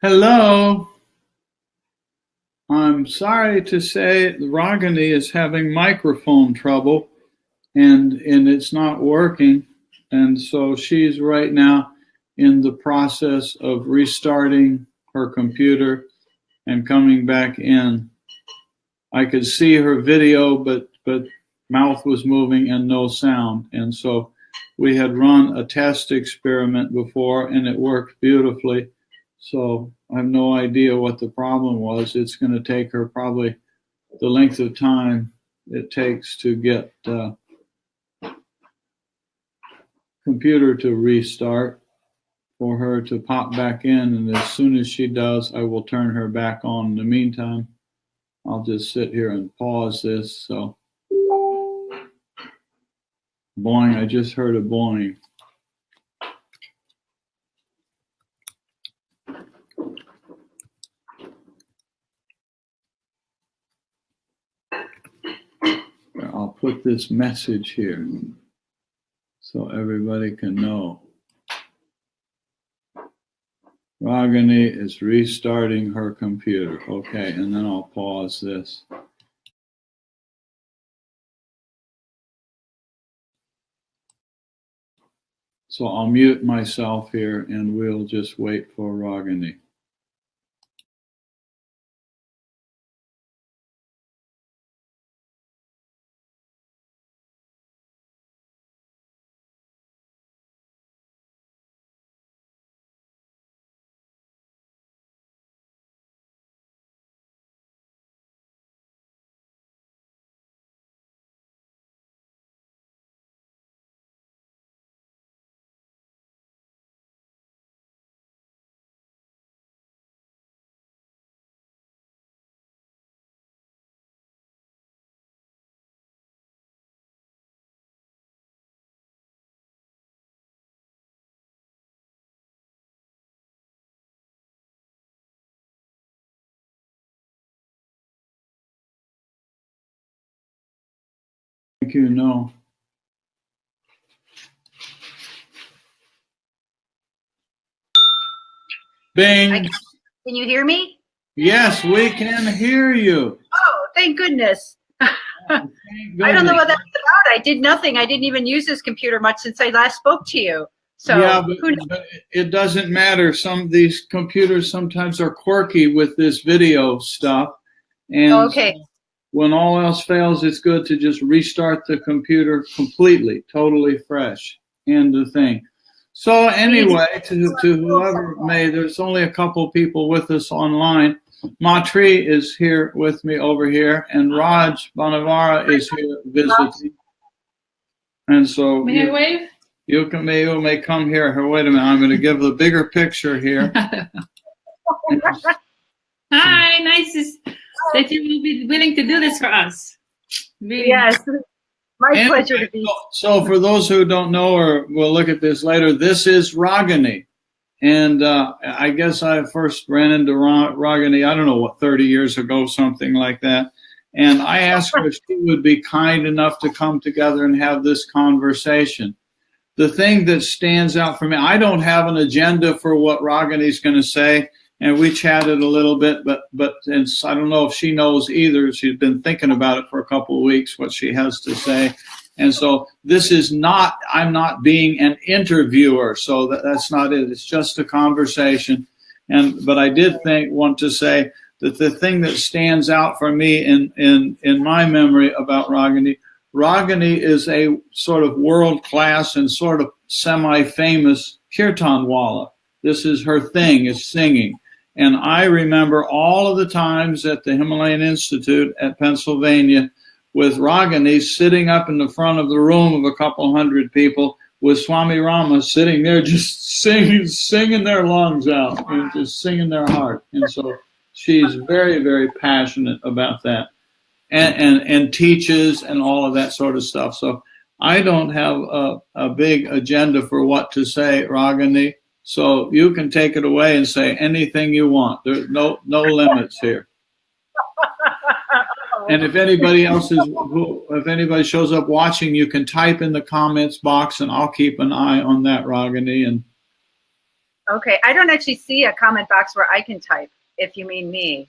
Hello. I'm sorry to say Ragani is having microphone trouble and it's not working. And so she's right now in the process of restarting her computer and coming back in. I could see her video, but mouth was moving and no sound. And so we had run a test experiment before and it worked beautifully. So I have no idea what the problem was. It's going to take her probably the length of time it takes to get computer to restart for her to pop back in. And as soon as she does, I will turn her back on. In the meantime, I'll just sit here and pause this. So, boing, I just heard a boing. I'll put this message here so everybody can know. Ragani is restarting her computer. Okay, and then I'll pause this. So I'll mute myself here and we'll just wait for Ragani. Thank you, no. Bing. Can you hear me? Yes, we can hear you. Oh, thank goodness. I don't know what that's about. I did nothing. I didn't even use this computer much since I last spoke to you. So yeah, but it doesn't matter. Some of these computers sometimes are quirky with this video stuff. And okay. When all else fails, it's good to just restart the computer completely, totally fresh. End of thing. So anyway, to whoever may, there's only a couple people with us online. Matri is here with me over here, and Raj Banavara is here visiting. And so may I wave? You may come here. Wait a minute, I'm going to give the bigger picture here. Hi, nice that you will be willing to do this for us. Really. Yes, my pleasure to be. So for those who don't know or will look at this later, this is Ragani. And I guess I first ran into Ragani, I don't know what, 30 years ago, something like that. And I asked her if she would be kind enough to come together and have this conversation. The thing that stands out for me, I don't have an agenda for what Ragani's going to say. And we chatted a little bit, but and I don't know if she knows either. She's been thinking about it for a couple of weeks, what she has to say. And so this is not, I'm not being an interviewer. So that's not it. It's just a conversation. But I did want to say that the thing that stands out for me in my memory about Ragani is a sort of world-class and sort of semi-famous kirtanwala. This is her thing, is singing. And I remember all of the times at the Himalayan Institute at Pennsylvania with Ragani sitting up in the front of the room of a couple hundred people with Swami Rama sitting there just singing their lungs out and just singing their heart. And so she's very, very passionate about that and teaches and all of that sort of stuff. So I don't have a big agenda for what to say, Ragani. So you can take it away and say anything you want. There's no limits here. And if anybody if anybody shows up watching, you can type in the comments box, and I'll keep an eye on that, Ragani. And Okay, I don't actually see a comment box where I can type, if you mean me.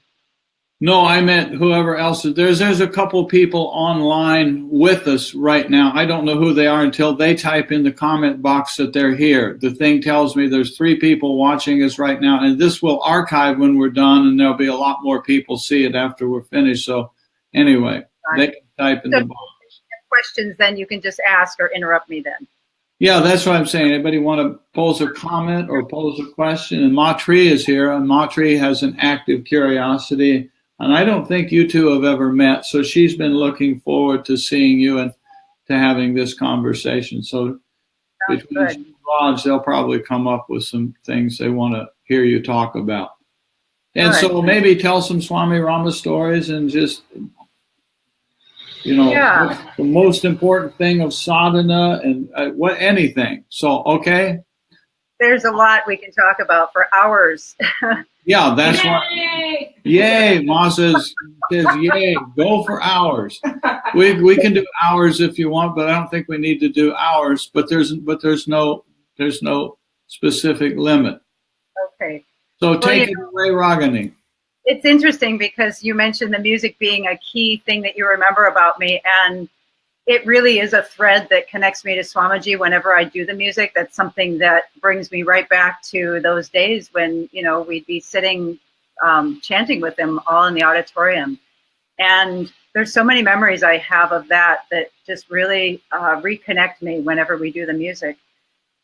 No, I meant whoever else is. There's a couple people online with us right now. I don't know who they are until they type in the comment box that they're here. The thing tells me there's 3 people watching us right now, and this will archive when we're done, and there'll be a lot more people see it after we're finished. So anyway, they can type in the box. Questions, then you can just ask or interrupt me then. Yeah, that's what I'm saying. Anybody want to pose a comment or pose a question? And Matri is here, and Matri has an active curiosity. And I don't think you two have ever met, so she's been looking forward to seeing you and to having this conversation. So between Raj, they'll probably come up with some things they want to hear you talk about. And so maybe tell some Swami Rama stories and just, what's the most important thing of sadhana and anything. So, okay. There's a lot we can talk about for hours. Yeah, that's what. Yay! Ma says yay. Go for hours. We can do hours if you want, but I don't think we need to do hours. But there's no specific limit. Okay. So take it away, Ragani. It's interesting because you mentioned the music being a key thing that you remember about me, and it really is a thread that connects me to Swamiji whenever I do the music. That's something that brings me right back to those days when, we'd be sitting chanting with him all in the auditorium. And there's so many memories I have of that just really reconnect me whenever we do the music.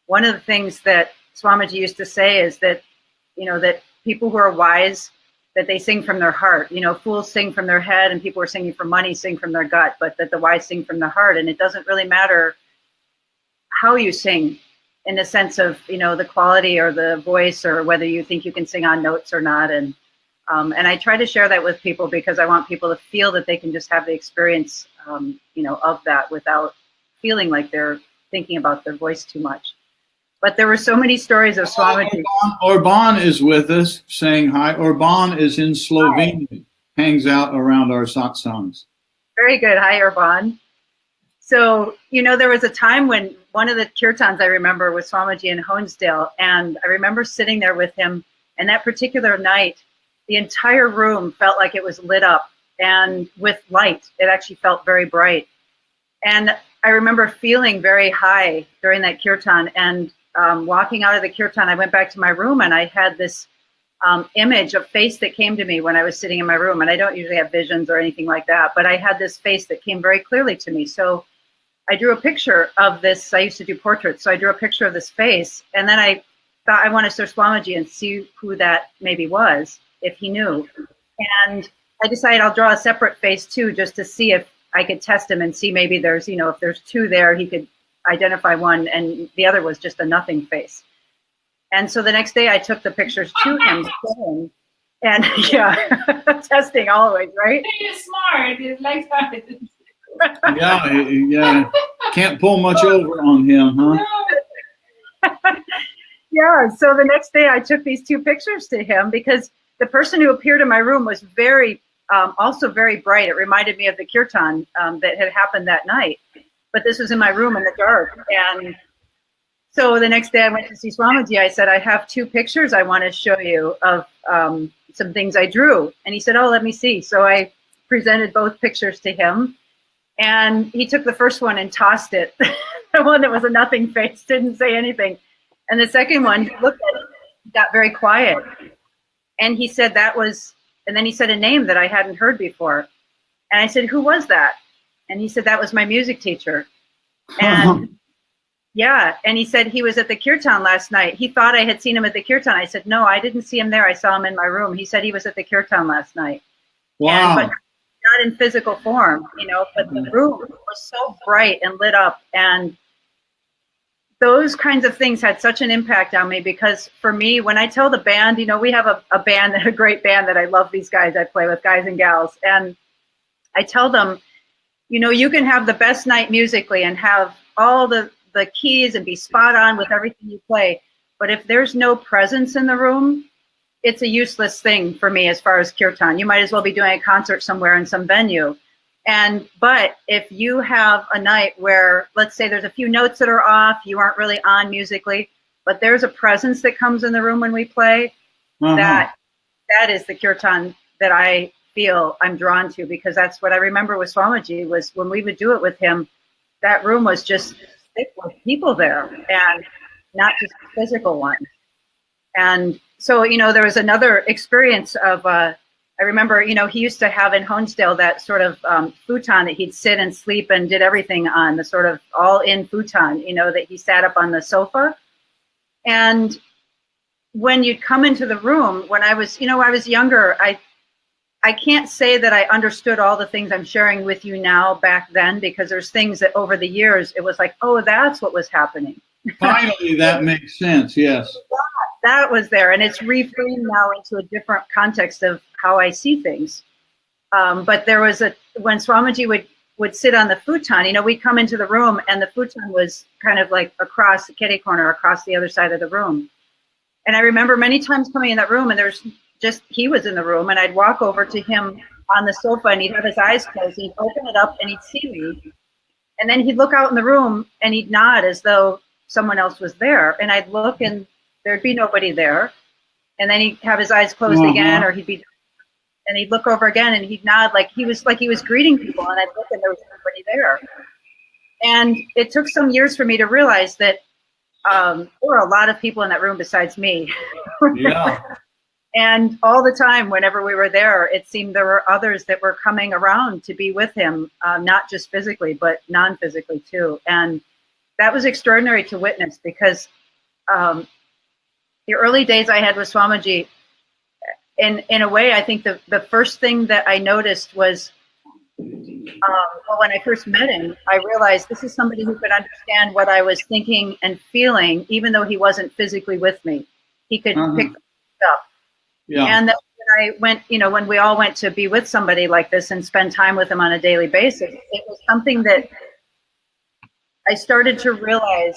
One of the things that Swamiji used to say is that, that people who are wise, that they sing from their heart. Fools sing from their head, and people who are singing for money sing from their gut, but that the wise sing from their heart. And it doesn't really matter how you sing in the sense of, the quality or the voice, or whether you think you can sing on notes or not. And I try to share that with people because I want people to feel that they can just have the experience, of that without feeling like they're thinking about their voice too much. But there were so many stories of Swamiji. Orban is with us saying hi. Orban is in Slovenia, hangs out around our satsangs. Very good. Hi, Orban. So, there was a time when one of the kirtans I remember was Swamiji in Honesdale, and I remember sitting there with him, and that particular night, the entire room felt like it was lit up and with light. It actually felt very bright. And I remember feeling very high during that kirtan, and walking out of the kirtan, I went back to my room, and I had this image of face that came to me when I was sitting in my room. And I don't usually have visions or anything like that, but I had this face that came very clearly to me. So I drew a picture of this. I used to do portraits. So I drew a picture of this face. And then I thought I want to search Swamiji and see who that maybe was, if he knew. And I decided I'll draw a separate face too, just to see if I could test him and see maybe there's, if there's 2 there, he could identify one, and the other was just a nothing face. And so the next day I took the pictures to him, and testing always, right? You're smart. It's like that. Yeah. Can't pull much over on him, huh? Yeah. So the next day I took these 2 pictures to him because the person who appeared in my room was also very bright. It reminded me of the kirtan that had happened that night. But this was in my room in the dark. And so the next day I went to see Swamiji. I said, I have 2 pictures I want to show you of some things I drew. And he said, oh, let me see. So I presented both pictures to him. And he took the first one and tossed it. The one that was a nothing face, didn't say anything. And the second one, he looked at it, got very quiet. And he said and then he said a name that I hadn't heard before. And I said, who was that? And he said, that was my music teacher. And and he said he was at the kirtan last night. He thought I had seen him at the kirtan. I said, no, I didn't see him there. I saw him in my room. He said he was at the kirtan last night. Wow. But not in physical form, but the room was so bright and lit up. And those kinds of things had such an impact on me because for me, when I tell the band, we have a great band that I love these guys I play with, guys and gals. And I tell them, you can have the best night musically and have all the keys and be spot on with everything you play. But if there's no presence in the room, it's a useless thing for me as far as kirtan. You might as well be doing a concert somewhere in some venue. But if you have a night where, let's say there's a few notes that are off, you aren't really on musically, but there's a presence that comes in the room when we play. That is the kirtan that I feel I'm drawn to, because that's what I remember with Swamiji, was when we would do it with him, that room was just thick with people there, and not just physical ones. And so, there was another experience of, I remember, he used to have in Honesdale that sort of futon that he'd sit and sleep and did everything on, the sort of all-in futon, that he sat up on the sofa. And when you'd come into the room, when I was younger, I can't say that I understood all the things I'm sharing with you now back then, because there's things that over the years, it was like, oh, that's what was happening. Finally, that makes sense, yes. That was there, and it's reframed now into a different context of how I see things. But there was when Swamiji would sit on the futon, we'd come into the room, and the futon was kind of like across the kitty corner, across the other side of the room. And I remember many times coming in that room, and he was in the room, and I'd walk over to him on the sofa, and he'd have his eyes closed, and he'd open it up, and he'd see me. And then he'd look out in the room, and he'd nod as though someone else was there. And I'd look, and there'd be nobody there. And then he'd have his eyes closed again, or he'd look over again, and he'd nod like he was greeting people. And I'd look, and there was nobody there. And it took some years for me to realize that there were a lot of people in that room besides me. Yeah. And all the time, whenever we were there, it seemed there were others that were coming around to be with him, not just physically, but non-physically too. And that was extraordinary to witness, because the early days I had with Swamiji, in a way, I think the first thing that I noticed was, when I first met him, I realized this is somebody who could understand what I was thinking and feeling, even though he wasn't physically with me. He could pick things up. Yeah. And then when I went, when we all went to be with somebody like this and spend time with them on a daily basis, it was something that I started to realize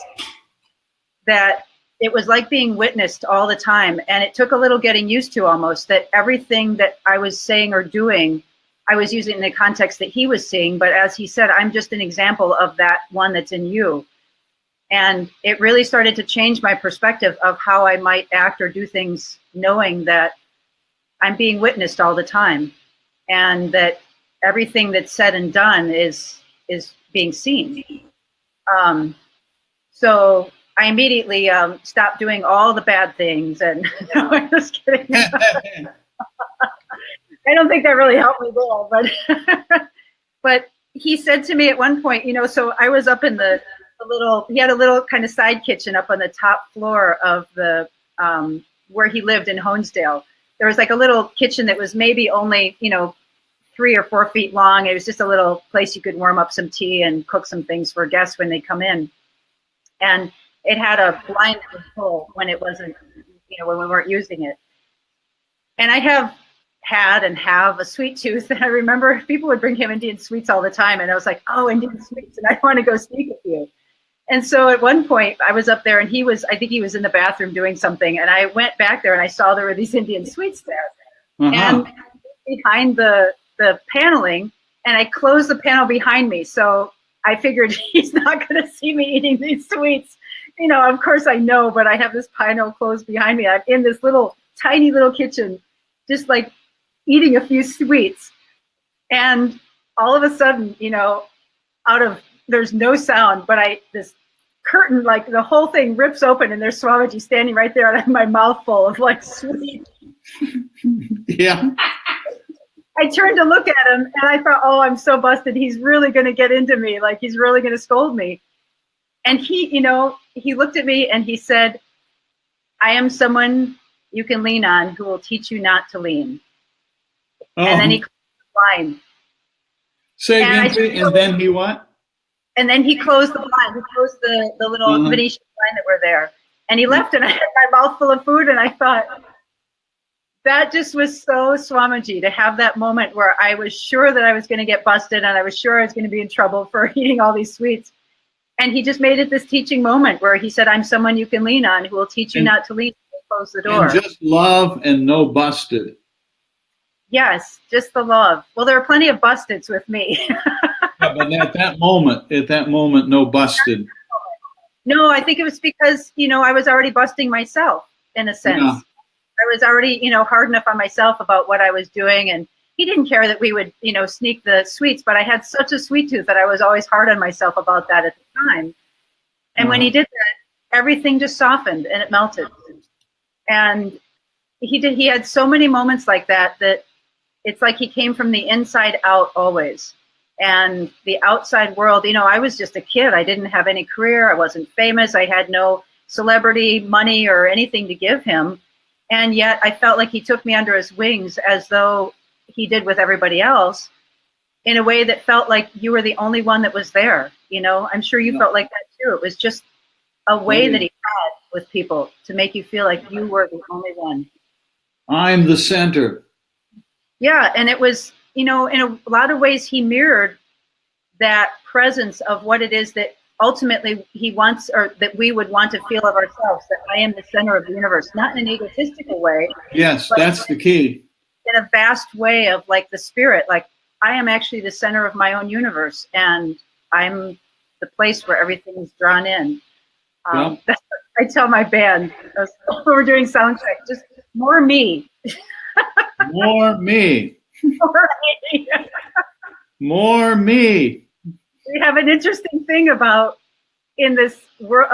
that it was like being witnessed all the time. And it took a little getting used to, almost, that everything that I was saying or doing, I was using in the context that he was seeing. But as he said, I'm just an example of that one that's in you. And it really started to change my perspective of how I might act or do things, knowing that I'm being witnessed all the time, and that everything that's said and done is being seen. So I immediately stopped doing all the bad things, and no, I'm just kidding. I don't think that really helped me there, but he said to me at one point, so I was up in he had a little kind of side kitchen up on the top floor of the where he lived in Honesdale. There was like a little kitchen that was maybe only 3 or 4 feet long. It was just a little place you could warm up some tea and cook some things for guests when they come in. And it had a blind pull when it wasn't, when we weren't using it. And I have a sweet tooth. And I remember people would bring him Indian sweets all the time. And I was like, oh, Indian sweets. And I want to go speak with you. And so at one point I was up there, and I think he was in the bathroom doing something. And I went back there, and I saw there were these Indian sweets there. And behind the paneling, and I closed the panel behind me. So I figured he's not going to see me eating these sweets. Of course I know, but I have this panel closed behind me. I'm in this tiny little kitchen, just like eating a few sweets. And all of a sudden, there's no sound, but this curtain, like the whole thing rips open, and there's Swamiji standing right there, and I have my mouth full of like sweets. Yeah. I turned to look at him, and I thought, oh, I'm so busted. He's really going to get into me. Like, he's really going to scold me. And he looked at me, and he said, I am someone you can lean on who will teach you not to lean. Oh. And then he closed the blind. Say again, and then he what? And then he closed the blind. He closed the little Venetian blind that were there. And he left, and I had my mouth full of food, and I thought, that just was so Swamiji, to have that moment where I was sure that I was going to get busted, and I was sure I was going to be in trouble for eating all these sweets. And he just made it this teaching moment where he said, I'm someone you can lean on who will teach you not to lean. Close the door. And just love and no busted. Yes, just the love. Well, there are plenty of busteds with me. Yeah, but at that moment, no busted. No, I think it was because, I was already busting myself in a sense. Yeah. I was already, hard enough on myself about what I was doing. And he didn't care that we would, sneak the sweets, but I had such a sweet tooth that I was always hard on myself about that at the time. And when he did that, everything just softened and it melted. And he had so many moments like that it's like he came from the inside out always. And the outside world, I was just a kid. I didn't have any career. I wasn't famous. I had no celebrity money or anything to give him. And yet I felt like he took me under his wings as though he did with everybody else in a way that felt like you were the only one that was there. I'm sure you felt like that too. It was just a way that he had with people to make you feel like you were the only one. I'm the center. Yeah. And it was, in a lot of ways, he mirrored that presence of what it is that ultimately he wants, or that we would want to feel of ourselves, that I am the center of the universe, not in an egotistical way. Yes, that's the key. In a vast way of like the spirit, like I am actually the center of my own universe and I'm the place where everything is drawn in. That's what I tell my band when we're doing sound check, just more me. More me. More me. More me. We have an interesting thing about in this world,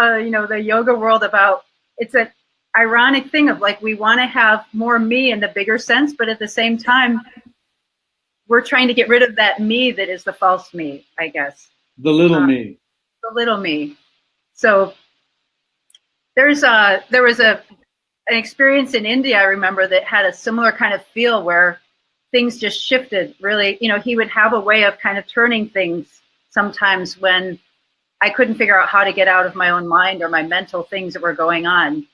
the yoga world, about it's an ironic thing of like we want to have more me in the bigger sense, but at the same time, we're trying to get rid of that me that is the false me, I guess. The little me. The little me. So there was an experience in India, I remember, that had a similar kind of feel where things just shifted really. He would have a way of kind of turning things sometimes when I couldn't figure out how to get out of my own mind or my mental things that were going on.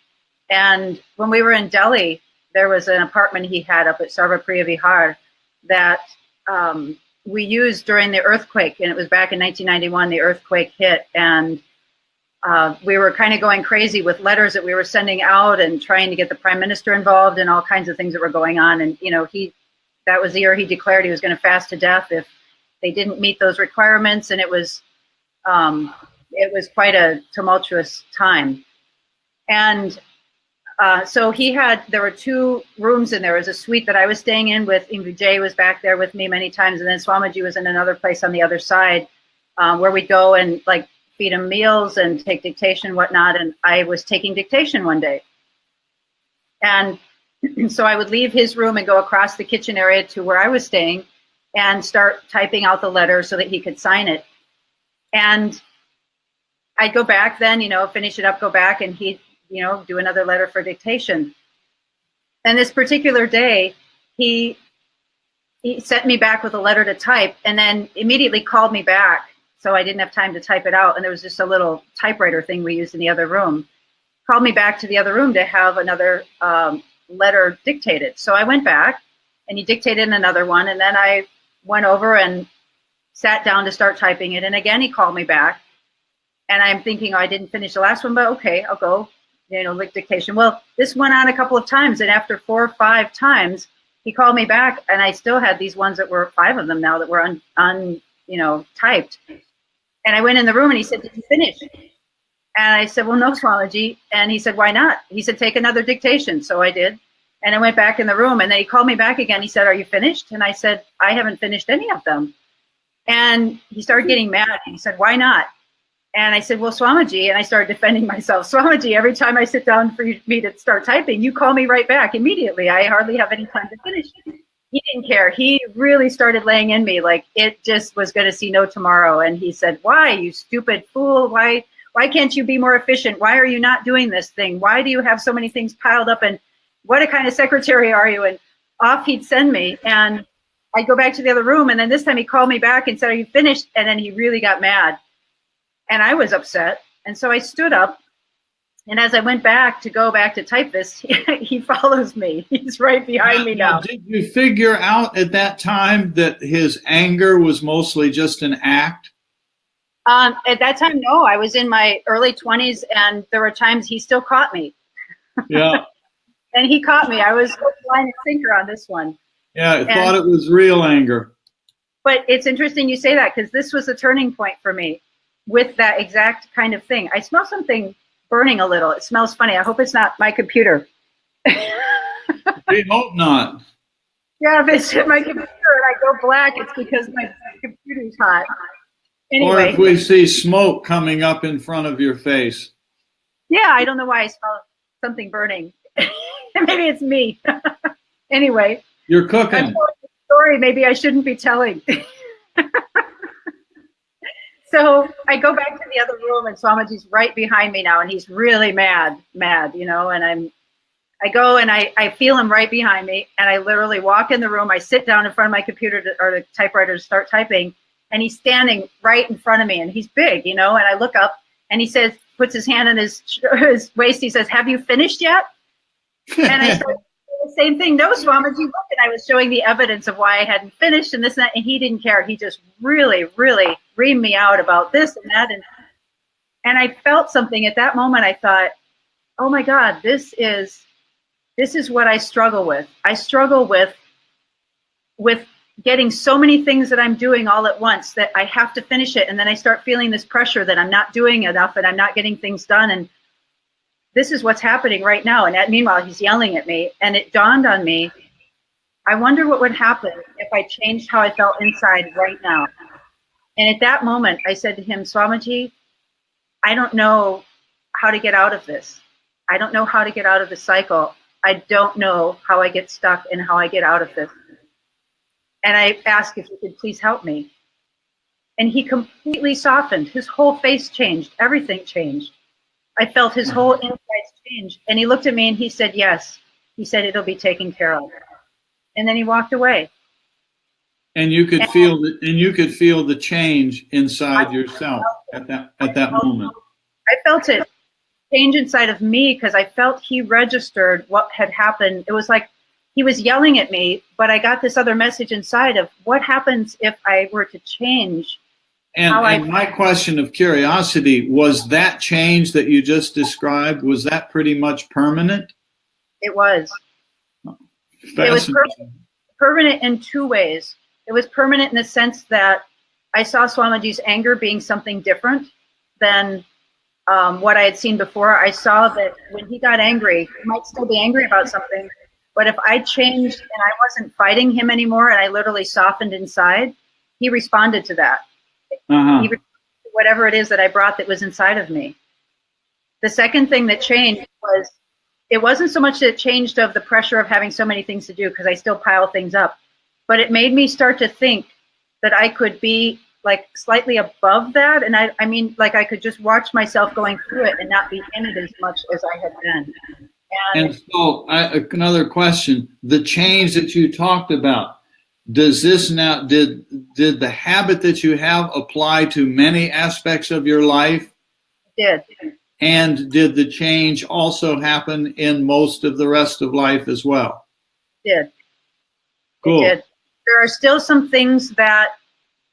And when we were in Delhi, there was an apartment he had up at Sarvapriya Vihar that we used during the earthquake. And it was back in 1991, the earthquake hit. And we were kind of going crazy with letters that we were sending out and trying to get the prime minister involved and all kinds of things that were going on. And, that was the year he declared he was going to fast to death if they didn't meet those requirements. And it was quite a tumultuous time. And so there were two rooms, and there was a suite that I was staying in with. Jay was back there with me many times. And then Swamiji was in another place on the other side where we'd go and like feed him meals and take dictation and whatnot. And I was taking dictation one day. And so I would leave his room and go across the kitchen area to where I was staying and start typing out the letter so that he could sign it. And I'd go back then, finish it up, go back, and he'd, do another letter for dictation. And this particular day, he sent me back with a letter to type and then immediately called me back. So I didn't have time to type it out. And there was just a little typewriter thing we used in the other room. Called me back to the other room to have another letter dictated. So I went back and he dictated another one. And then I went over and sat down to start typing it. And again, he called me back. And I'm thinking, I didn't finish the last one, but okay, I'll go, like dictation. Well, this went on a couple of times. And after 4 or 5 times, he called me back. And I still had these ones that were 5 of them now that were typed. And I went in the room and he said, did you finish? And I said, well, no, Swamiji. And he said, why not? He said, take another dictation. So I did. And I went back in the room and then he called me back again. He said, are you finished? And I said, I haven't finished any of them. And he started getting mad. He said, why not? And I said, well, Swamiji, and I started defending myself. Swamiji, every time I sit down for me to start typing, you call me right back immediately. I hardly have any time to finish. He didn't care. He really started laying in me like it just was going to see no tomorrow. And he said, why, you stupid fool? Why can't you be more efficient? Why are you not doing this thing? Why do you have so many things piled up? And what a kind of secretary are you? And off he'd send me. And I'd go back to the other room. And then this time he called me back and said, are you finished? And then he really got mad. And I was upset. And so I stood up. And as I went back to type this, he follows me. He's right behind me now. Did you figure out at that time that his anger was mostly just an act? At that time, no. I was in my early 20s, and there were times he still caught me. Yeah. And he caught me. I was line and sinker on this one. Yeah, I thought it was real anger. But it's interesting you say that, because this was a turning point for me. with that exact kind of thing. I smell something burning a little. It smells funny. I hope it's not my computer. We hope not. Yeah, if it's my computer and I go black, it's because my computer's hot. Anyway. Or if we see smoke coming up in front of your face. Yeah, I don't know why I smell something burning. Maybe it's me. Anyway. You're cooking. I'm telling a story maybe I shouldn't be telling. So I go back to the other room and Swamiji's right behind me now and he's really mad, you know, and I go and I feel him right behind me and I literally walk in the room. I sit down in front of my computer or the typewriter to start typing and he's standing right in front of me and he's big, you know, and I look up and he says, puts his hand on his waist. He says, have you finished yet? And I said, the same thing. No, Swamiji, look. And I was showing the evidence of why I hadn't finished and this and that. And he didn't care. He just really, really reamed me out about this and that. And I felt something at that moment. I thought, oh my God, this is what I struggle with. I struggle with getting so many things that I'm doing all at once that I have to finish it. And then I start feeling this pressure that I'm not doing enough and I'm not getting things done. And this is what's happening right now. And meanwhile, he's yelling at me. And it dawned on me, I wonder what would happen if I changed how I felt inside right now. And at that moment, I said to him, Swamiji, I don't know how to get out of this. I don't know how to get out of the cycle. I don't know how I get stuck and how I get out of this. And I asked if he could please help me. And he completely softened. His whole face changed. Everything changed. I felt his whole insides change. And he looked at me and he said, yes. He said, it'll be taken care of. And then he walked away. And you could feel the change inside yourself at that moment. I felt it change inside of me because I felt he registered what had happened. It was like he was yelling at me, but I got this other message inside of what happens if I were to change. And my question of curiosity, was that change that you just described, was that pretty much permanent? It was. It was permanent in two ways. It was permanent in the sense that I saw Swamiji's anger being something different than what I had seen before. I saw that when he got angry, he might still be angry about something, but if I changed and I wasn't fighting him anymore and I literally softened inside, he responded to that. Uh-huh. He responded to whatever it is that I brought that was inside of me. The second thing that changed was, it wasn't so much that it changed of the pressure of having so many things to do, because I still pile things up, but it made me start to think that I could be like slightly above that. And I mean, like I could just watch myself going through it and not be in it as much as I had been. And so another question, the change that you talked about, does this now, did the habit that you have apply to many aspects of your life? It did. And did the change also happen in most of the rest of life as well? It did. Cool. It did. There are still some things that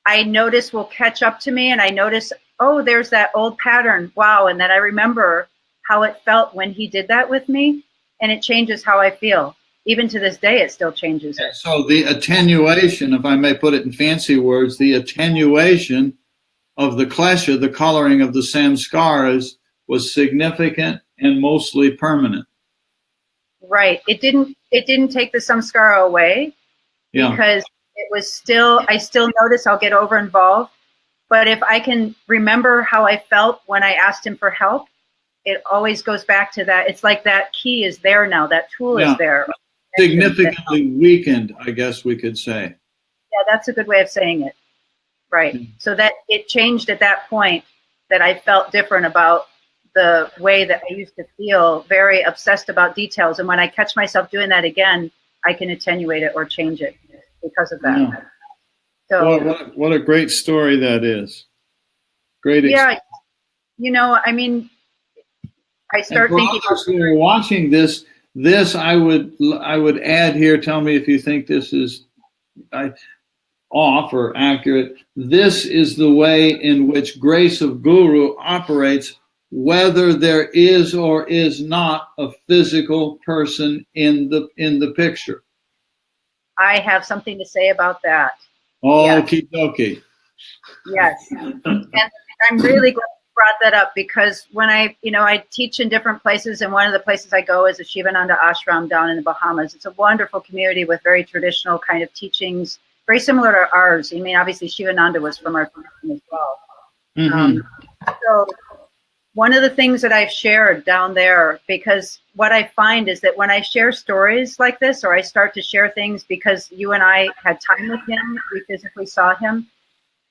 I notice will catch up to me, and I notice, oh, there's that old pattern. Wow. And then I remember how it felt when he did that with me, and it changes how I feel. Even to this day, it still changes it. So the attenuation, if I may put it in fancy words, the attenuation of the klesha, the coloring of the samskaras, was significant and mostly permanent. Right. It didn't take the samskara away, because it was still, I still notice I'll get over involved. But if I can remember how I felt when I asked him for help, it always goes back to that. It's like that key is there now, that tool is there. Significantly weakened, I guess we could say. Yeah, that's a good way of saying it. Right. So that it changed at that point, that I felt different about the way that I used to feel, very obsessed about details. And when I catch myself doing that again, I can attenuate it or change it because of that. Yeah. So what a great story that is. Great. Yeah. You know, I mean, I start thinking. Others who are watching this I would add here. Tell me if you think this is off or accurate. This is the way in which grace of Guru operates, whether there is or is not a physical person in the picture. I have something to say about that. Okie dokie. Yes. And I'm really glad you brought that up, because when I teach in different places, and one of the places I go is a Shivananda ashram down in the Bahamas. It's a wonderful community with very traditional kind of teachings, very similar to ours. I mean, obviously Shivananda was from our tradition as well. Mm-hmm. So one of the things that I've shared down there, because what I find is that when I share stories like this, or I start to share things because you and I had time with him, we physically saw him,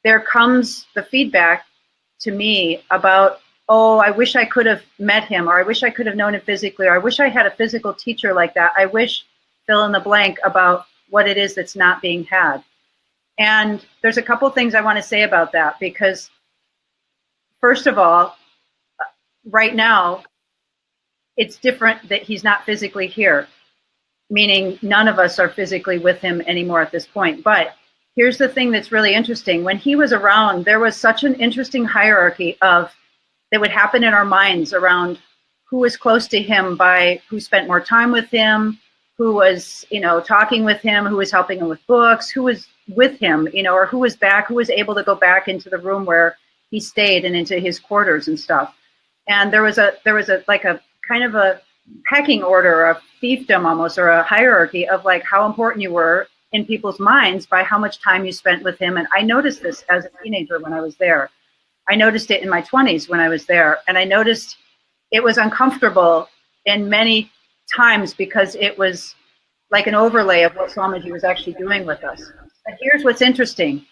there comes the feedback to me about, oh, I wish I could have met him, or I wish I could have known him physically, or I wish I had a physical teacher like that. I wish, fill in the blank about what it is that's not being had. And there's a couple things I want to say about that, because first of all, right now, it's different that he's not physically here, meaning none of us are physically with him anymore at this point. But here's the thing that's really interesting. When he was around, there was such an interesting hierarchy that would happen in our minds around who was close to him by who spent more time with him, who was, talking with him, who was helping him with books, who was with him, or who was able to go back into the room where he stayed and into his quarters and stuff. And there was a like a kind of a pecking order, a fiefdom almost, or a hierarchy of like how important you were in people's minds by how much time you spent with him. And I noticed this as a teenager when I was there. I noticed it in my 20s when I was there. And I noticed it was uncomfortable in many times because it was like an overlay of what Swamiji was actually doing with us. But here's what's interesting.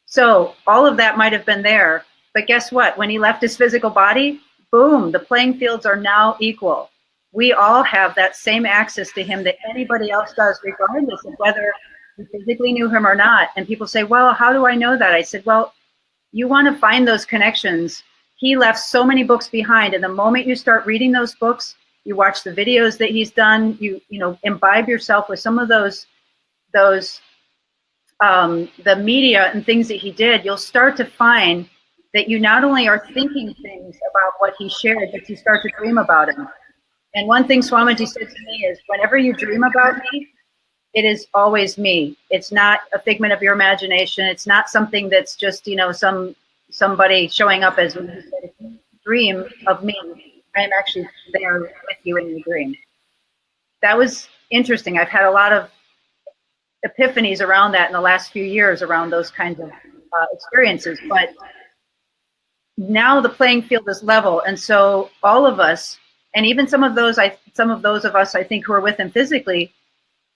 So all of that might have been there, but guess what? When he left his physical body, boom, the playing fields are now equal. We all have that same access to him that anybody else does, regardless of whether you physically knew him or not. And people say, well, how do I know that? I said, well, you want to find those connections. He left so many books behind. And the moment you start reading those books, you watch the videos that he's done, you imbibe yourself with some of those the media and things that he did, you'll start to find that you not only are thinking things about what he shared, but you start to dream about him. And one thing Swamiji said to me is, whenever you dream about me, it is always me. It's not a figment of your imagination. It's not something that's just, somebody showing up as me. He said, if you dream of me, I am actually there with you in your dream. That was interesting. I've had a lot of epiphanies around that in the last few years around those kinds of experiences. But now the playing field is level. And so all of us, and even some of those of us, I think, who are with him physically,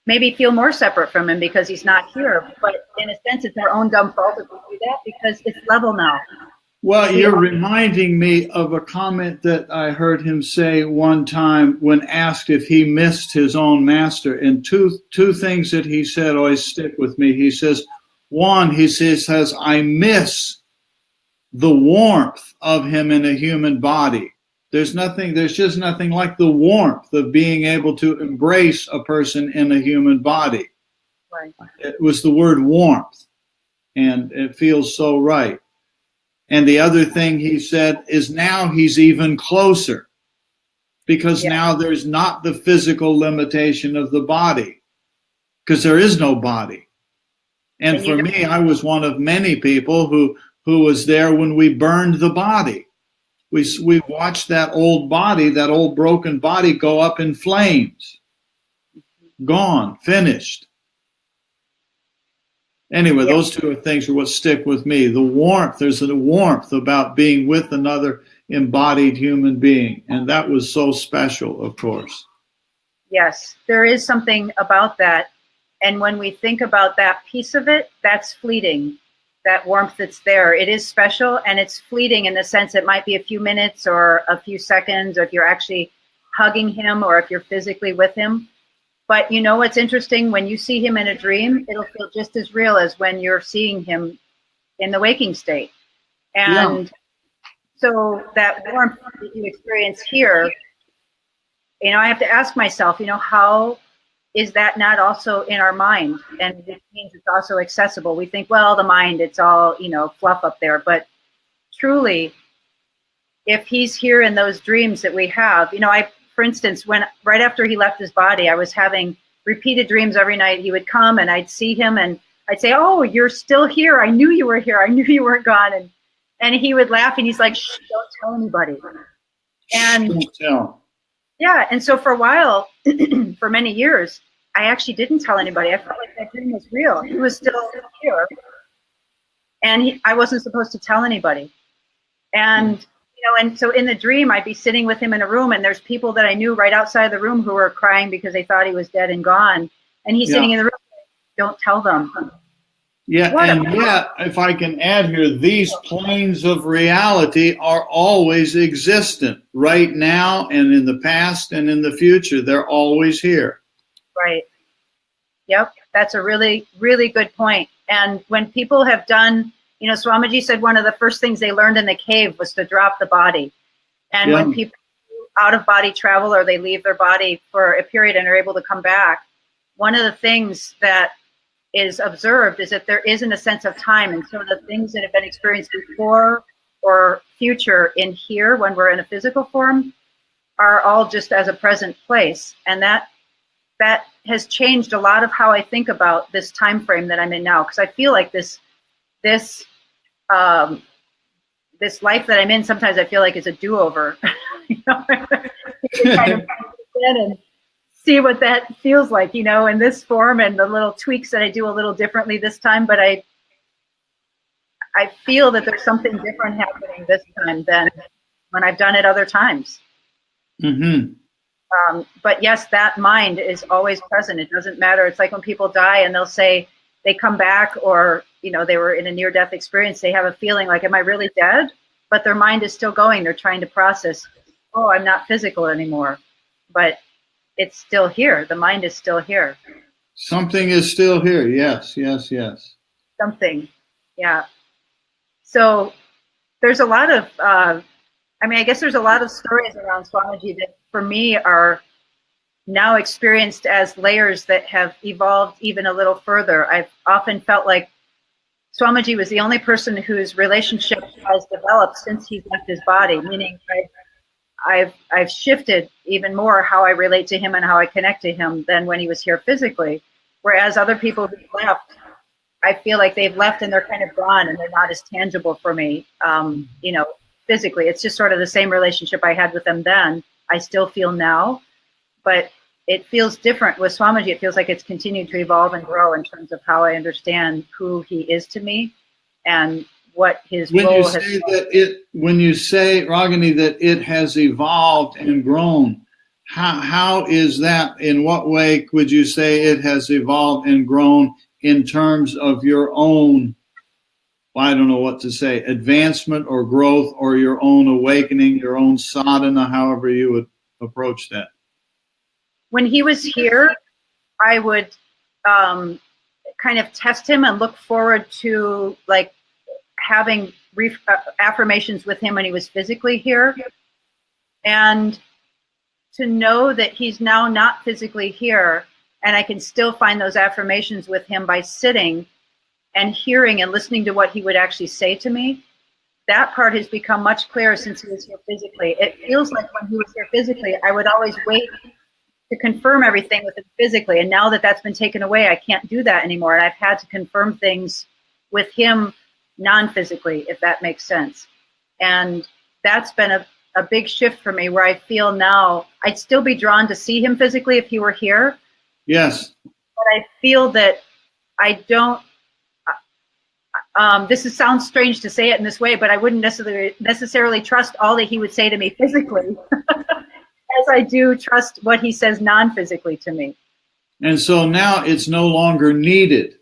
maybe feel more separate from him because he's not here. But in a sense, it's our own dumb fault if we do that, because it's level now. Well, you're reminding me of a comment that I heard him say one time when asked if he missed his own master. And two things that he said always stick with me. He says, one, he says, I miss the warmth of him in a human body. There's just nothing like the warmth of being able to embrace a person in a human body. Right. It was the word warmth, and it feels so right. And the other thing he said is now he's even closer, because now there's not the physical limitation of the body, because there is no body. And for me, I was one of many people who was there when we burned the body. We watched that old body, that old broken body, go up in flames. Gone, finished. Anyway, those two things are what stick with me. The warmth, there's a warmth about being with another embodied human being. And that was so special, of course. Yes, there is something about that. And when we think about that piece of it, that's fleeting. That warmth that's there, it is special, and it's fleeting in the sense it might be a few minutes or a few seconds, or if you're actually hugging him or if you're physically with him. But you know what's interesting? When you see him in a dream, it'll feel just as real as when you're seeing him in the waking state. And so that warmth that you experience here, I have to ask myself, how is that not also in our mind? And it means it's also accessible. We think, well, the mind, it's all, fluff up there. But truly, if he's here in those dreams that we have, for instance, right after he left his body, I was having repeated dreams every night. He would come and I'd see him and I'd say, oh, you're still here. I knew you were here. I knew you weren't gone. And he would laugh and he's like, shh, don't tell anybody. And Don't tell. yeah, and so for a while, for many years, I actually didn't tell anybody. I felt like that dream was real. He was still here, and I wasn't supposed to tell anybody. And and so in the dream, I'd be sitting with him in a room, and there's people that I knew right outside the room who were crying because they thought he was dead and gone. And he's sitting in the room, don't tell them. Yeah, and yet, if I can add here, these planes of reality are always existent, right now and in the past and in the future. They're always here. Right. Yep, that's a really, really good point. And when people have done, Swamiji said one of the first things they learned in the cave was to drop the body. And when people do out-of-body travel or they leave their body for a period and are able to come back, one of the things that is observed is that there isn't a sense of time. And so the things that have been experienced before or future in here when we're in a physical form are all just as a present place. And that has changed a lot of how I think about this time frame that I'm in now. Because I feel like this life that I'm in, sometimes I feel like it's a do-over. Kind of and see what that feels like, in this form, and the little tweaks that I do a little differently this time. But I feel that there's something different happening this time than when I've done it other times. Mm-hmm. But yes, that mind is always present. It doesn't matter. It's like when people die and they'll say they come back, or, they were in a near-death experience. They have a feeling like, am I really dead? But their mind is still going. They're trying to process, oh, I'm not physical anymore. But it's still here. The mind is still here. Something is still here. Yes, yes, yes. Something. Yeah. So there's a lot of, I guess there's a lot of stories around Swamiji that for me are now experienced as layers that have evolved even a little further. I've often felt like Swamiji was the only person whose relationship has developed since he's left his body, meaning I've shifted even more how I relate to him and how I connect to him than when he was here physically. Whereas other people who left, I feel like they've left and they're kind of gone and they're not as tangible for me, physically. It's just sort of the same relationship I had with them then. I still feel now, but it feels different with Swamiji. It feels like it's continued to evolve and grow in terms of how I understand who he is to me and what his role has been. When you say, Ragani, that it has evolved and grown, how is that? In what way would you say it has evolved and grown in terms of your own, I don't know what to say, advancement or growth, or your own awakening, your own sadhana, however you would approach that? When he was here, I would kind of test him and look forward to having affirmations with him when he was physically here, and to know that he's now not physically here, and I can still find those affirmations with him by sitting and hearing and listening to what he would actually say to me. That part has become much clearer since he was here physically. It feels like when he was here physically, I would always wait to confirm everything with him physically, and now that that's been taken away, I can't do that anymore, and I've had to confirm things with him non-physically, if that makes sense. And that's been a big shift for me, where I feel now I'd still be drawn to see him physically if he were here. Yes. But I feel that I don't, sounds strange to say it in this way, but I wouldn't necessarily trust all that he would say to me physically as I do trust what he says non-physically to me. And so now it's no longer needed,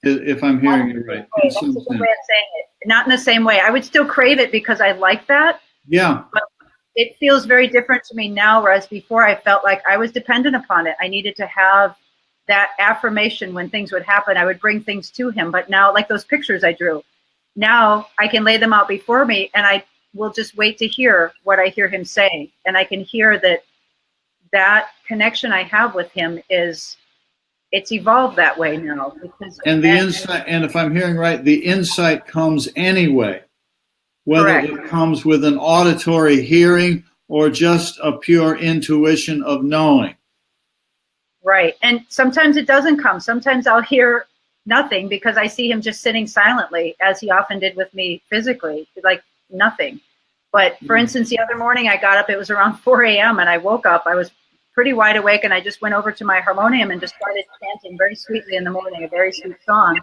if I'm hearing you right. That's a good way of saying it. Not in the same way. I would still crave it because I like that. Yeah. But it feels very different to me now, whereas before I felt like I was dependent upon it. I needed to have that affirmation when things would happen. I would bring things to him. But now, like those pictures I drew, now I can lay them out before me, and I will just wait to hear what I hear him say. And I can hear that connection I have with him it's evolved that way now. And the insight, and if I'm hearing right, the insight comes anyway, whether Correct. It comes with an auditory hearing or just a pure intuition of knowing. Right. And sometimes it doesn't come. Sometimes I'll hear nothing, because I see him just sitting silently, as he often did with me physically, like nothing. But for instance, the other morning I got up, it was around 4 a.m. and I woke up, I was pretty wide awake, and I just went over to my harmonium and just started chanting very sweetly in the morning, a very sweet song.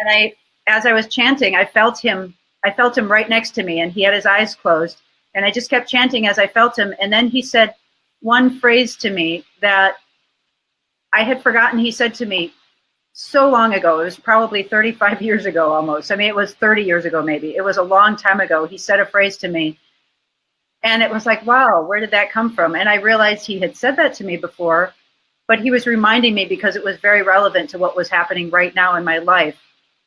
And as I was chanting, I felt him right next to me, and he had his eyes closed, and I just kept chanting as I felt him. And then he said one phrase to me that I had forgotten. He said to me so long ago, it was probably 35 years ago almost. I mean, it was 30 years ago, maybe. It was a long time ago. He said a phrase to me, and it was like, wow, where did that come from? And I realized he had said that to me before, but he was reminding me because it was very relevant to what was happening right now in my life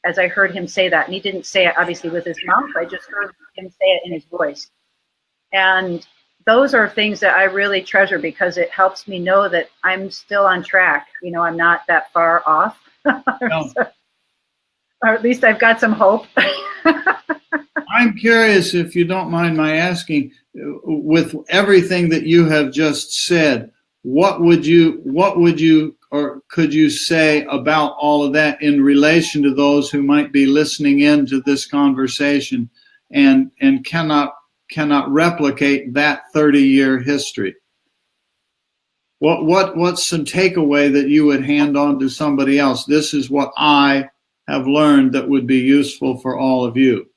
as I heard him say that. And he didn't say it obviously with his mouth. I just heard him say it in his voice. And those are things that I really treasure, because it helps me know that I'm still on track. You know, I'm not that far off. No. Or at least I've got some hope. I'm curious, if you don't mind my asking, with everything that you have just said, what would you or could you say about all of that in relation to those who might be listening in to this conversation and cannot replicate that 30-year history? What's some takeaway that you would hand on to somebody else? This is what I have learned that would be useful for all of you.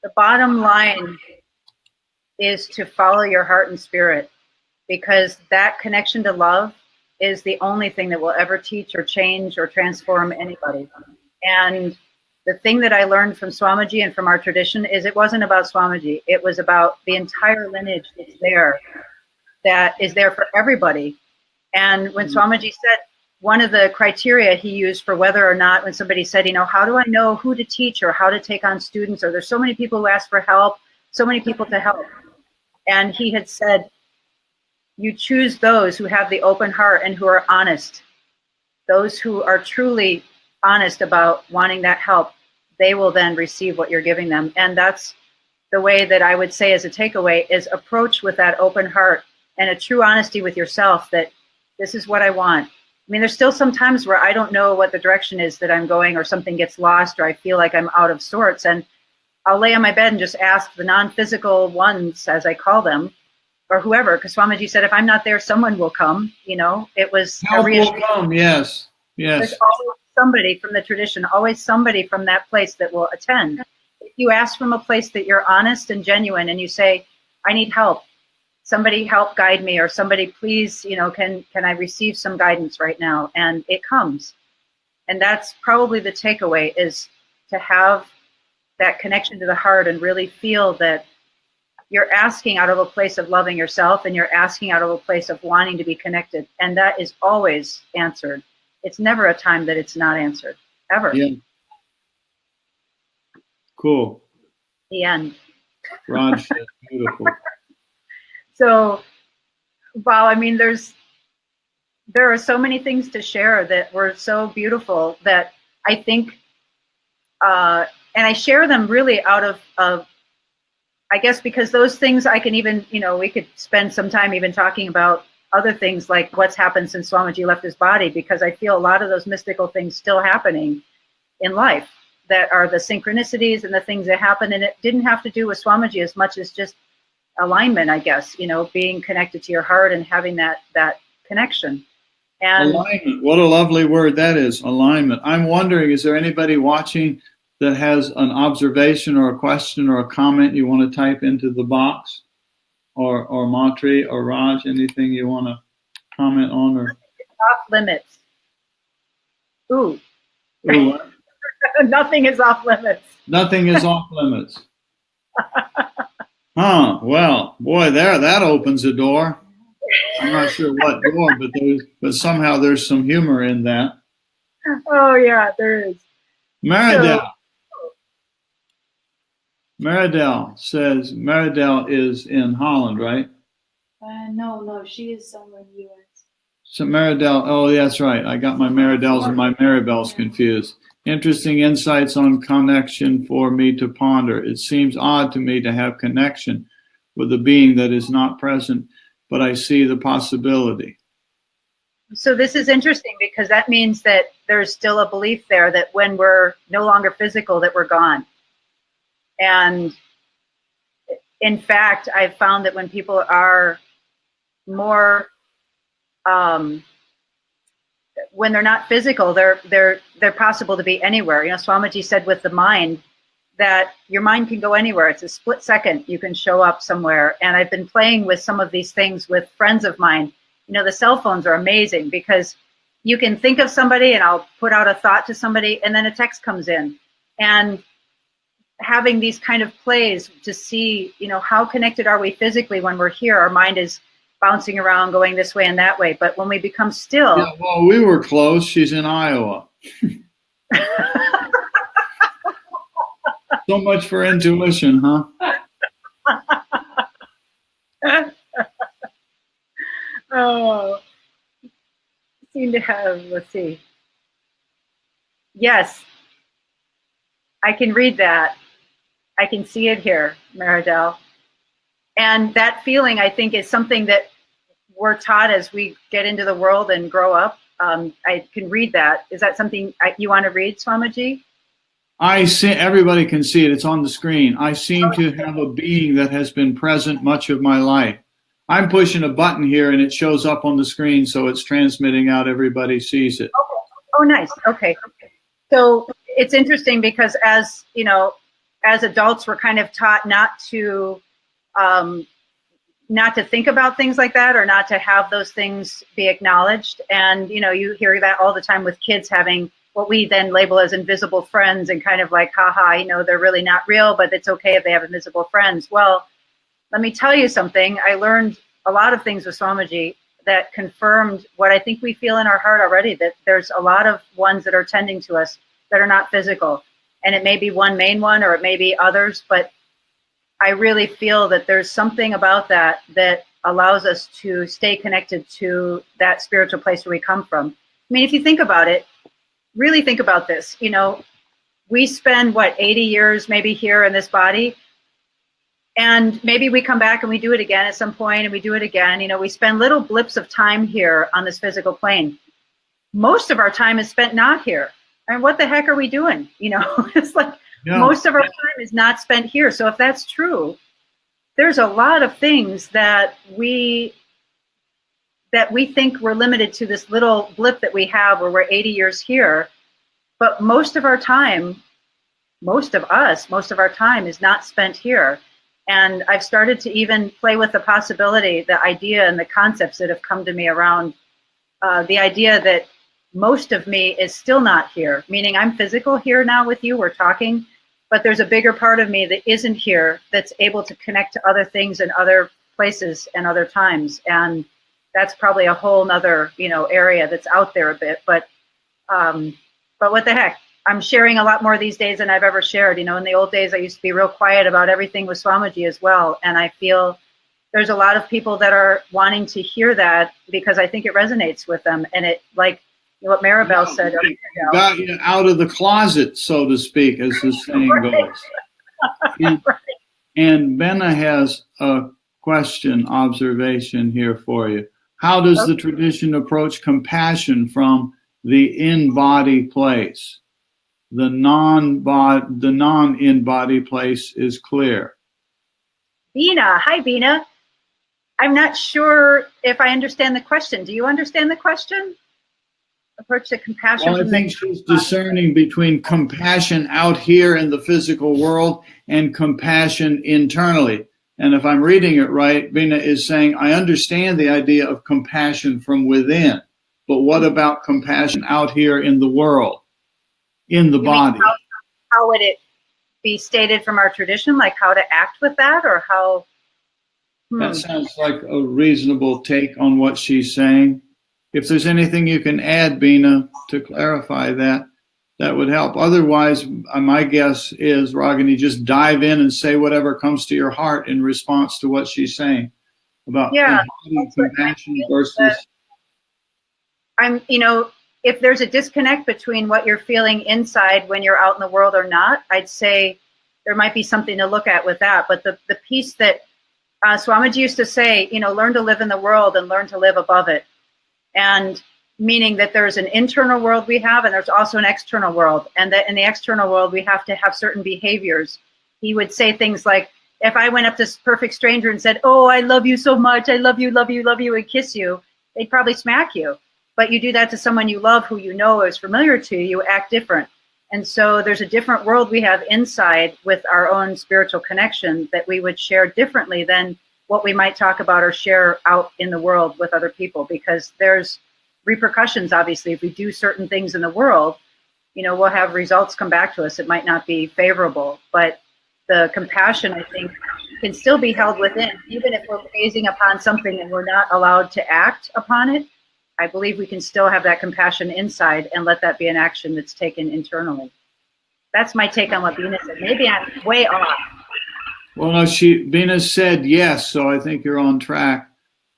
The bottom line is to follow your heart and spirit, because that connection to love is the only thing that will ever teach or change or transform anybody. And the thing that I learned from Swamiji and from our tradition is it wasn't about Swamiji. It was about the entire lineage that's there, that is there for everybody. And when Swamiji said, one of the criteria he used for whether or not, when somebody said, you know, how do I know who to teach or how to take on students, or there's so many people who ask for help, so many people to help. And he had said, you choose those who have the open heart and who are honest. Those who are truly honest about wanting that help, they will then receive what you're giving them. And that's the way that I would say as a takeaway, is approach with that open heart and a true honesty with yourself, that this is what I want. I mean, there's still some times where I don't know what the direction is that I'm going, or something gets lost, or I feel like I'm out of sorts. And I'll lay on my bed and just ask the non-physical ones, as I call them, or whoever, because Swamiji said, if I'm not there, someone will come. You know, it was help will come. Yes. There's always somebody from the tradition, always somebody from that place that will attend. If you ask from a place that you're honest and genuine, and you say, I need help, somebody help guide me, or somebody please, you know, can I receive some guidance right now? And it comes. And that's probably the takeaway, is to have that connection to the heart and really feel that you're asking out of a place of loving yourself, and you're asking out of a place of wanting to be connected. And that is always answered. It's never a time that it's not answered, ever. Yeah. Cool. The end. Raj, beautiful. So, wow, I mean, there are so many things to share that were so beautiful, that I think, and I share them really out of, I guess, because those things I can even, you know, we could spend some time even talking about other things like what's happened since Swamiji left his body, because I feel a lot of those mystical things still happening in life, that are the synchronicities and the things that happen. And it didn't have to do with Swamiji as much as just alignment, I guess, you know, being connected to your heart and having that connection. And alignment. What a lovely word that is, alignment. I'm wondering, is there anybody watching that has an observation or a question or a comment you want to type into the box? Or Matri or Raj, anything you want to comment on? Or off limits. Ooh. Ooh. Nothing is off limits. Nothing is off limits. Huh. Well, boy, that opens a door. I'm not sure what door, but somehow there's some humor in that. Oh yeah, there is. Maridel says, Maridel is in Holland, right? No, she is somewhere in the U.S. So Maridel, oh, that's right. I got my Maridels and my Maribels confused. Interesting insights on connection for me to ponder. It seems odd to me to have connection with a being that is not present, but I see the possibility. So this is interesting because that means that there's still a belief there that when we're no longer physical, that we're gone. And in fact, I've found that when people are more, when they're not physical, they're possible to be anywhere. You know, Swamiji said with the mind that your mind can go anywhere. It's a split second. You can show up somewhere. And I've been playing with some of these things with friends of mine. You know, the cell phones are amazing because you can think of somebody and I'll put out a thought to somebody and then a text comes in. And having these kind of plays to see, you know, how connected are we physically when we're here? Our mind is bouncing around, going this way and that way. But when we become still. Yeah, well, we were close. She's in Iowa. So much for intuition, huh? Oh, seem to have, let's see. Yes, I can read that. I can see it here, Maridel. And that feeling, I think, is something that we're taught as we get into the world and grow up. I can read that. Is that something you want to read, Swamiji? I see. Everybody can see it. It's on the screen. I seem to have a being that has been present much of my life. I'm pushing a button here and it shows up on the screen, so it's transmitting out. Everybody sees it. Okay. Oh, nice. Okay. So it's interesting because as, you know, as adults, we're kind of taught not to think about things like that or not to have those things be acknowledged. And, you know, you hear that all the time with kids having what we then label as invisible friends and kind of like, haha, you know, they're really not real, but it's okay if they have invisible friends. Well, let me tell you something. I learned a lot of things with Swamiji that confirmed what I think we feel in our heart already, that there's a lot of ones that are tending to us that are not physical. And it may be one main one or it may be others, but I really feel that there's something about that that allows us to stay connected to that spiritual place where we come from. I mean, if you think about it, really think about this, you know, we spend, 80 years maybe here in this body, and maybe we come back and we do it again at some point and we do it again. You know, we spend little blips of time here on this physical plane. Most of our time is spent not here. I mean, what the heck are we doing? You know, it's like most of our time is not spent here. So if that's true, there's a lot of things that we think we're limited to this little blip that we have where we're 80 years here. But most of our time is not spent here. And I've started to even play with the possibility, the idea and the concepts that have come to me around the idea that most of me is still not here, meaning I'm physical here now with you, we're talking, but there's a bigger part of me that isn't here that's able to connect to other things and other places and other times. And that's probably a whole nother, you know, area that's out there a bit, but what the heck? I'm sharing a lot more these days than I've ever shared. You know, in the old days, I used to be real quiet about everything with Swamiji as well. And I feel there's a lot of people that are wanting to hear that because I think it resonates with them. And it, like what Maribel said. Got you out of the closet, so to speak, as the saying goes. And Benna has a question, observation here for you. How does the tradition approach compassion from the in-body place? The non-in-body place is clear. Bina, hi Bina. I'm not sure if I understand the question. Do you understand the question? Approach to compassion. Well, I think she's discerning between compassion out here in the physical world and compassion internally. And if I'm reading it right, Bina is saying, I understand the idea of compassion from within, but what about compassion out here in the world? In the body. How would it be stated from our tradition? Like how to act with that or how? That sounds like a reasonable take on what she's saying. If there's anything you can add, Bina, to clarify that, that would help. Otherwise, my guess is, Ragani, just dive in and say whatever comes to your heart in response to what she's saying about compassion versus. If there's a disconnect between what you're feeling inside when you're out in the world or not, I'd say there might be something to look at with that. But the piece that Swamiji used to say, you know, learn to live in the world and learn to live above it. And meaning that there's an internal world we have, and there's also an external world, and that in the external world we have to have certain behaviors. He would say things like, if I went up to this perfect stranger and said, "Oh, I love you so much, I love you, love you, love you," and kiss you, they'd probably smack you. But you do that to someone you love, who you know is familiar to you, you act different. And so there's a different world we have inside with our own spiritual connection that we would share differently than what we might talk about or share out in the world with other people, because there's repercussions, obviously. If we do certain things in the world, you know, we'll have results come back to us. It might not be favorable, but the compassion, I think, can still be held within, even if we're gazing upon something and we're not allowed to act upon it. I believe we can still have that compassion inside and let that be an action that's taken internally. That's my take on what Venus said. Maybe I'm way off. Well, no, Venus said yes, so I think you're on track.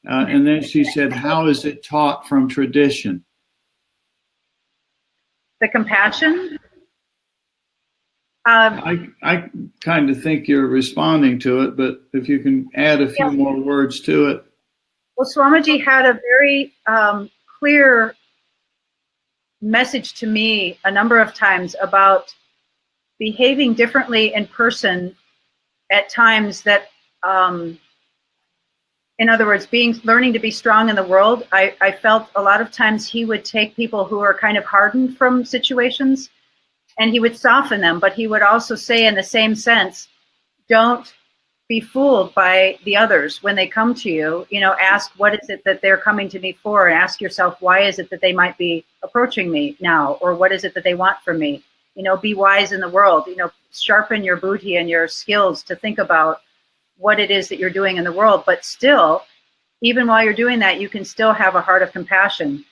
And then she said, how is it taught from tradition? The compassion? I kind of think you're responding to it, but if you can add a few more words to it. Well, Swamiji had a very clear message to me a number of times about behaving differently in person at times that, in other words, learning to be strong in the world. I felt a lot of times he would take people who are kind of hardened from situations and he would soften them, but he would also say in the same sense, don't be fooled by the others when they come to you. You know, ask what is it that they're coming to me for, and ask yourself, why is it that they might be approaching me now, or what is it that they want from me? You know, be wise in the world. You know, sharpen your buddhi and your skills to think about what it is that you're doing in the world. But still, even while you're doing that, you can still have a heart of compassion.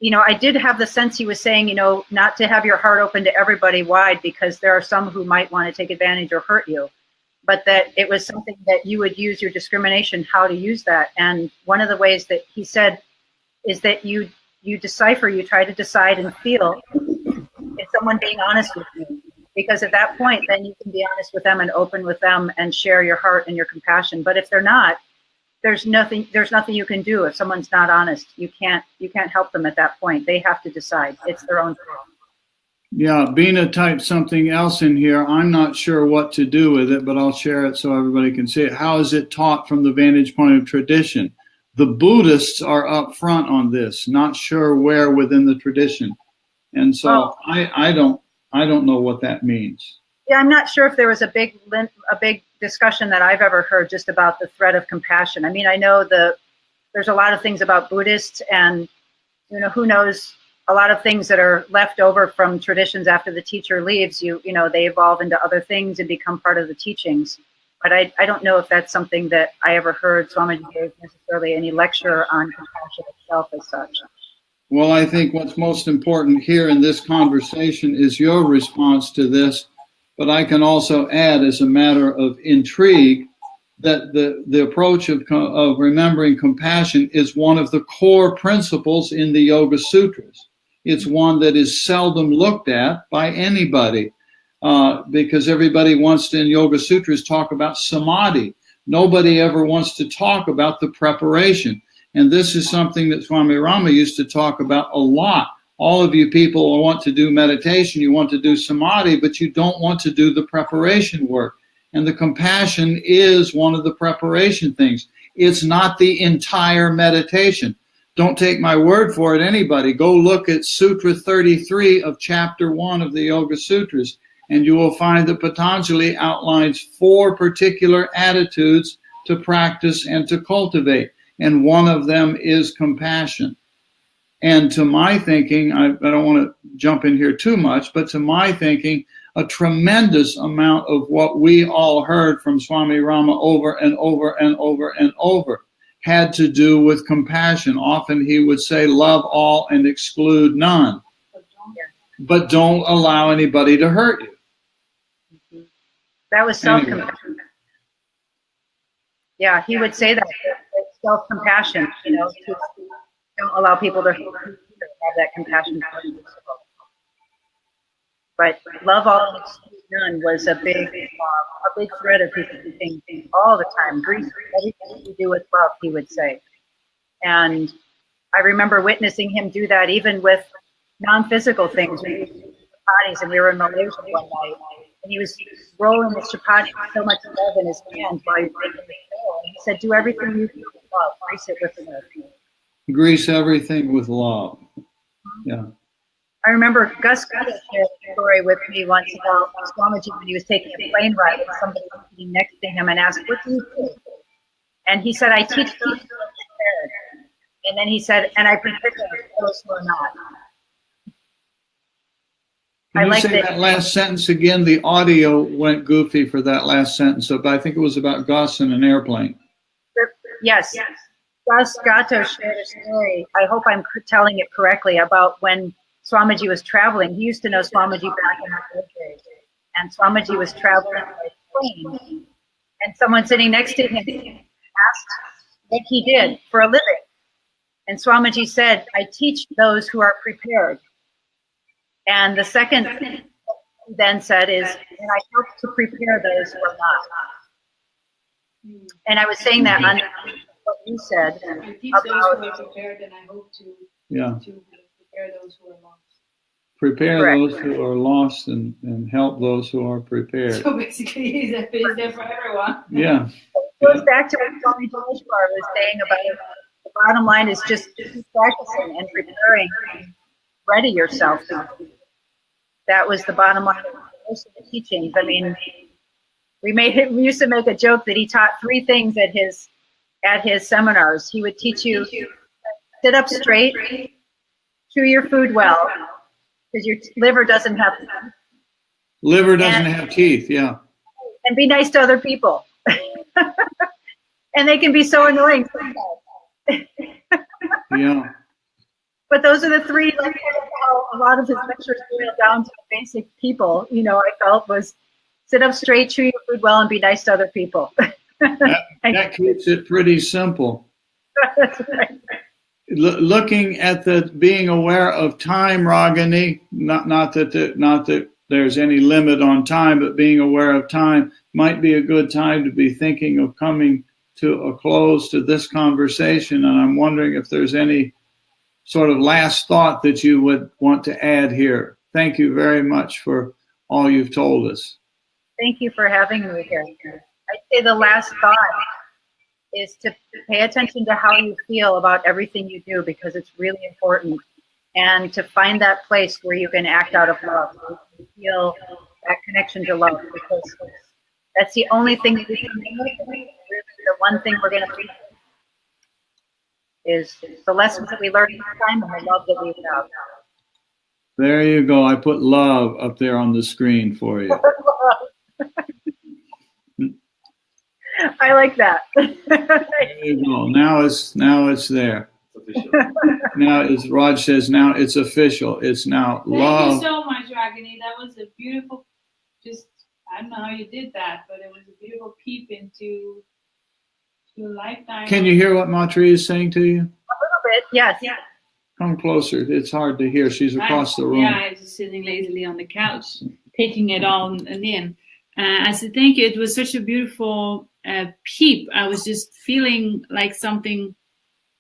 You know, I did have the sense he was saying, you know, not to have your heart open to everybody wide, because there are some who might want to take advantage or hurt you, but that it was something that you would use your discrimination, how to use that. And one of the ways that he said is that you decipher, you try to decide and feel, is someone being honest with you? Because at that point, then you can be honest with them and open with them and share your heart and your compassion. But if they're not, there's nothing you can do. If someone's not honest, you can't help them at that point. They have to decide. It's their own fault. Yeah, Bina typed something else in here. I'm not sure what to do with it, but I'll share it so everybody can see it. How is it taught from the vantage point of tradition? The Buddhists are up front on this, not sure where within the tradition. And so I don't know what that means. Yeah, I'm not sure if there was a big discussion that I've ever heard just about the thread of compassion. I mean, I know there's a lot of things about Buddhists, and you know, who knows, a lot of things that are left over from traditions after the teacher leaves. You know, they evolve into other things and become part of the teachings. But I don't know if that's something that I ever heard Swamiji gave necessarily any lecture on compassion itself as such. Well, I think what's most important here in this conversation is your response to this. But I can also add, as a matter of intrigue, that the approach of remembering compassion is one of the core principles in the Yoga Sutras. It's one that is seldom looked at by anybody, because everybody wants to, in Yoga Sutras, talk about samadhi. Nobody ever wants to talk about the preparation. And this is something that Swami Rama used to talk about a lot. All of you people want to do meditation, you want to do samadhi, but you don't want to do the preparation work. And the compassion is one of the preparation things. It's not the entire meditation. Don't take my word for it, anybody. Go look at Sutra 33 of Chapter 1 of the Yoga Sutras, and you will find that Patanjali outlines 4 particular attitudes to practice and to cultivate. And one of them is compassion. And to my thinking, I don't want to jump in here too much, but to my thinking, a tremendous amount of what we all heard from Swami Rama over and over and over and over had to do with compassion. Often he would say, love all and exclude none, but don't allow anybody to hurt you. That was self-compassion. Anyway. Yeah, he would say that, self-compassion, you know, to don't allow people to have that compassion. But love all and exclude none was a big thread of his thinking all the time. Grease everything you do with love, he would say. And I remember witnessing him do that even with non-physical things. We used to do chapatis, and we were in Malaysia one night, and he was rolling the chapati with so much love in his hands while he was making the dough. And he said, "Do everything you do with love. Grease it with love." Grease everything with love. Yeah. I remember Gus shared a story with me once about Swamiji when he was taking a plane ride, and somebody was sitting next to him and asked, "What do you do?" And he said, "I teach people to be prepared." And then he said, "And I prepare those who are not." Can you like say that last sentence again? The audio went goofy for that last sentence, but I think it was about Gus and an airplane. Yes. Gus Gatto shared a story. I hope I'm telling it correctly about when Swamiji was traveling. He used to know Swamiji back in the old days. And Swamiji was traveling by plane. And someone sitting next to him asked what he did for a living. And Swamiji said, "I teach those who are prepared." And the second he then said is, "And I help to prepare those who are not." And I was saying that on what you said I teach those who are prepared, and I hope to prepare those who are lost. Prepare those who are lost and help those who are prepared. So basically, he's there for everyone. Yeah. It goes back to what Swami Joshua was saying about the bottom line is just practicing and preparing, ready yourself. That was the bottom line of most of the teachings. I mean, we used to make a joke that he taught 3 things at his seminars. He would teach you sit up straight, chew your food well, because your liver doesn't have teeth, yeah. And be nice to other people. And they can be so annoying sometimes. Yeah. But those are the 3, like how a lot of his lectures boil down to the basic people, I felt was sit up straight, chew your food well, and be nice to other people. That keeps it pretty simple. That's right. Looking at the being aware of time, Ragani, not that there's any limit on time, but being aware of time might be a good time to be thinking of coming to a close to this conversation. And I'm wondering if there's any sort of last thought that you would want to add here. Thank you very much for all you've told us. Thank you for having me here. I'd say the last thought is to pay attention to how you feel about everything you do, because it's really important, and to find that place where you can act out of love, where you feel that connection to love, because that's the only thing that we can do. Really, the one thing we're going to reach is the lessons that we learn each time and the love that we have. There you go. I put love up there on the screen for you. I like that. There you go. Now it's there. Now, as Raj says, now it's official. It's now love. Thank you so much, Ragani. That was a beautiful, I don't know how you did that, but it was a beautiful peep into a lifetime. Can you hear what Matri is saying to you? A little bit, yes. Yeah. Come closer. It's hard to hear. She's across the room. Yeah, I was just sitting lazily on the couch, taking it all in. I said, thank you. It was such a beautiful peep. I was just feeling like something,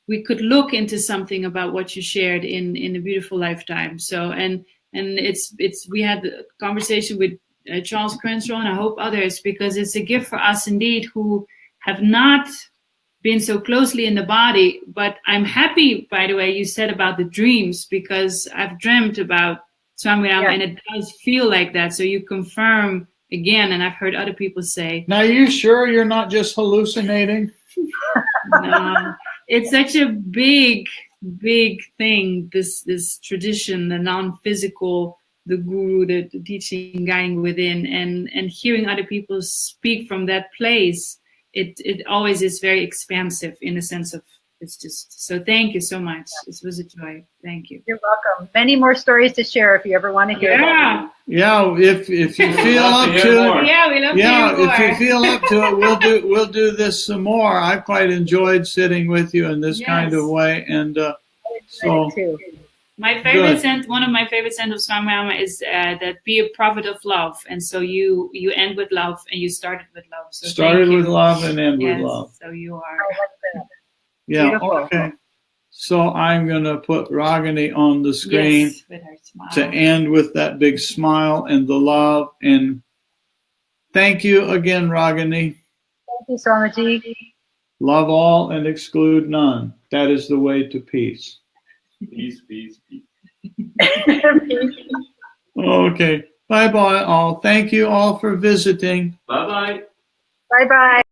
we could look into something about what you shared in a beautiful lifetime. So, and we had a conversation with Charles Crenshaw, and I hope others, because it's a gift for us indeed who have not been so closely in the body. But I'm happy, by the way, you said about the dreams, because I've dreamt about Swami Rama, and it does feel like that. So you confirm again, and I've heard other people say. Now, are you sure you're not just hallucinating? No, it's such a big thing, this tradition, the non-physical, the guru, the teaching, guiding within, and hearing other people speak from that place. It always is very expansive in the sense of, it's just, so thank you so much. This was a joy. Thank you. You're welcome. Many more stories to share if you ever want to hear them. Yeah, if you feel up to it. Yeah, we love to hear more. If you feel up to it, we'll do this some more. I've quite enjoyed sitting with you in this kind of way, and so my favorite one of my favorite sentences of Swami Rama is that be a prophet of love, and so you end with love, and you started with love. So started with love and end with love. So you are. Yeah. Beautiful. Okay. So I'm going to put Ragani on the screen, yes, with her smile. to end with that big smile and the love. And thank you again, Ragani. Thank you, Swamiji. Love all and exclude none. That is the way to peace. Peace, peace, peace. Okay. Bye-bye all. Thank you all for visiting. Bye-bye. Bye-bye.